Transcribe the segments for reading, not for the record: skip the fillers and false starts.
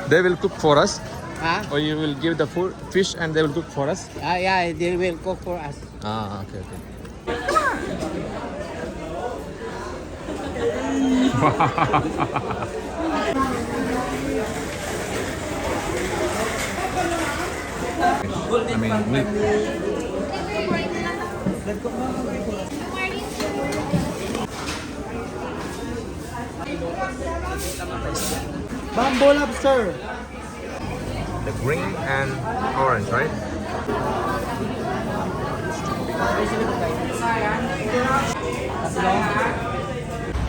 They will cook for us, Huh? or you will give the food, fish, and they will cook for us. Yeah, they will cook for us. Ah, okay, okay. I mean, milk. Bamboo lobster. The green and orange, right?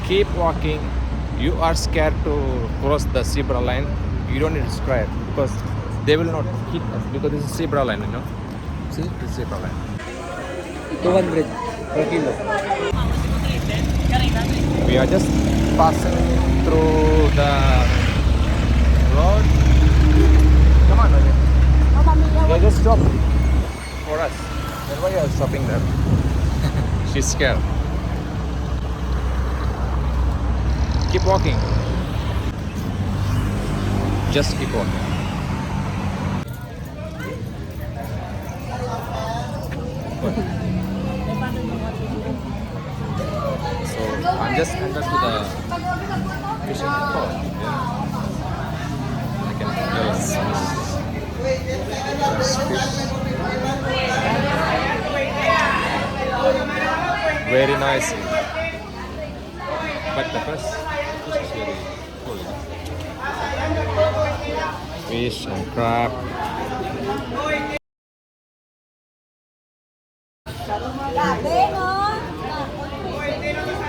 Keep walking. You are scared to cross the zebra line. You don't need to scared because they will not hit us because this is zebra line, you know. See, this is zebra line. 200 per kilo. We are just passing through the road. Come on, Ravi. They just stopped for us. That's why you are stopping there. She's scared. Keep walking. Just keep walking. So I'm just entered to the fishing port. Yeah. I can feel there's fish. Very nice. But the fish is very cool. Fish and crab.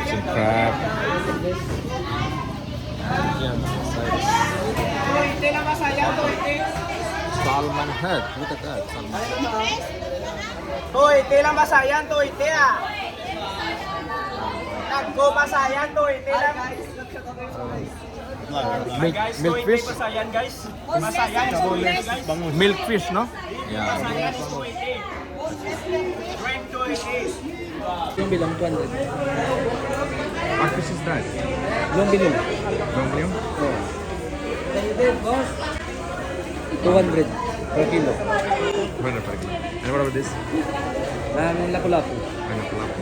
Some crab. Salmon head. Look at that. Salmon head. Hoy, tila masayan to, ite ah. Naggo masayan to, ite lang. Milk fish. Masayan guys. Masayan to, ite guys. Milk fish, no? Yeah. Masayan to, ite. Rent to, ite. Yung bilang 200. What fish is that? Yung bilang. Lombrium? Oh. 200 per kilo. Bueno, per kilo. And what about this? Ang lapu-lapu. Ano pala po?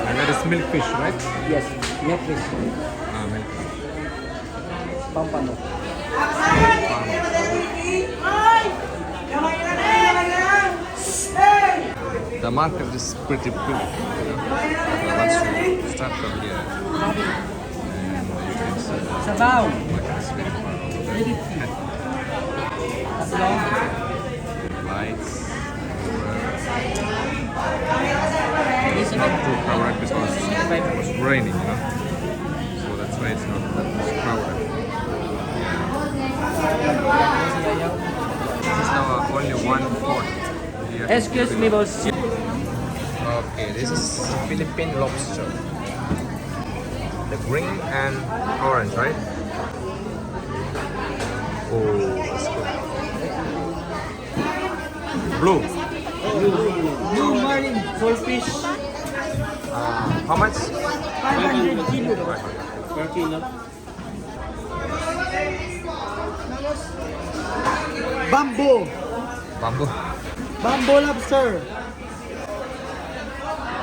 And that is milk fish, right? Yes, milk fish. Ah, milk fish. Pampano. The market is pretty big. You know? Once you start from here, and you can see the Sabaw. market is very far. Lights. It's not too crowded because it was raining, you know. So that's why it's not that much crowded. This is now only one port here. Excuse me, boss. Okay, this is Philippine lobster. The green and orange, right? Oh, that's good. Blue. Blue marlin, full fish. How much? 500 kilo. Per kilo. Bamboo. Bamboo. Bamboo lobster.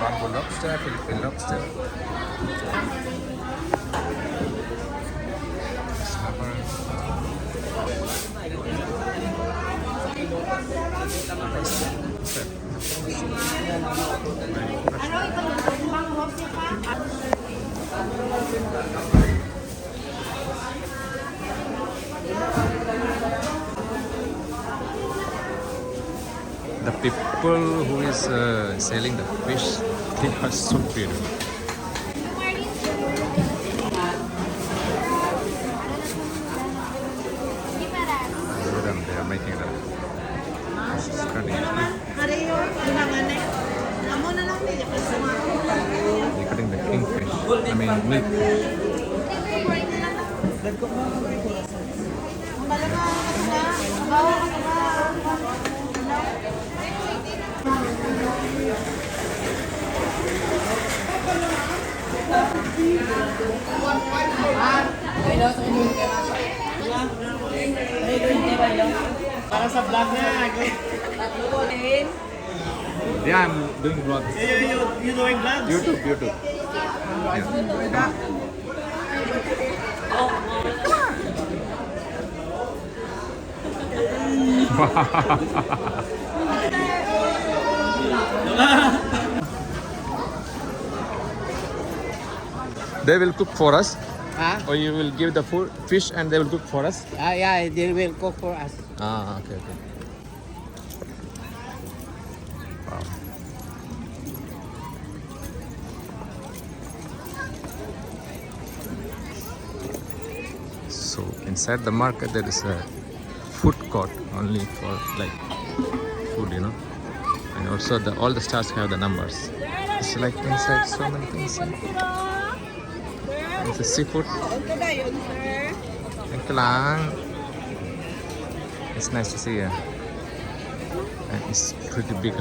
Bamboo lobster, Philippine lobster. Snapper. The people who is selling the fish, they are so beautiful. Look at them, they are making the cutting. They're cutting the kingfish. I mean milk fish. Para sa vlog na. Yeah, I'm doing vlogs. You doing vlogs? YouTube. They will cook for us, Huh? or you will give the food, fish, and they will cook for us. Yeah, they will cook for us. Okay. Wow. So inside the market there is a food court only for like food, and also all the stores have the numbers. It's like inside so many things. It's a seafood. Ito lang. It's nice to see. And it's pretty big.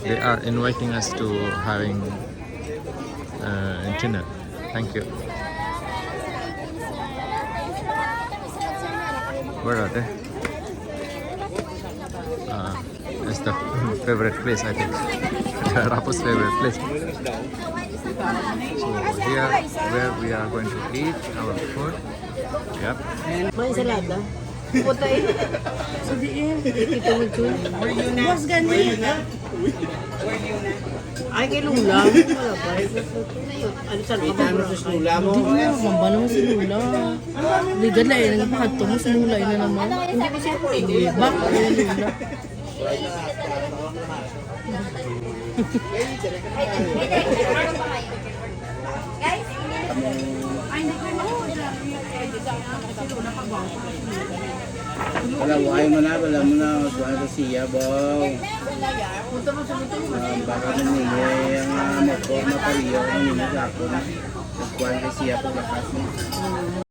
They are inviting us to having dinner. Thank you. Where are they? It's the favorite place, I think. Rapo's favorite place. So here, where we are going to eat our food. Yep. May ensalada. Puta eh. Sa diin. Ikita mo ito. Mas gani. Ay, kay Lula. Wala ba? Ano saan ka ba? Lula mo. Hindi mo. Mamba naman si Lula. Ligad na eh. Nagpakanto mo si Lula. Ina naman. Hindi ko siya. Bak. Ay, Lula. Wala mo na. Wala ko siya, bong. Baka namili ang motor na pariyo. Ang nila ako na. Nagkuhan ko siya paglakas mo.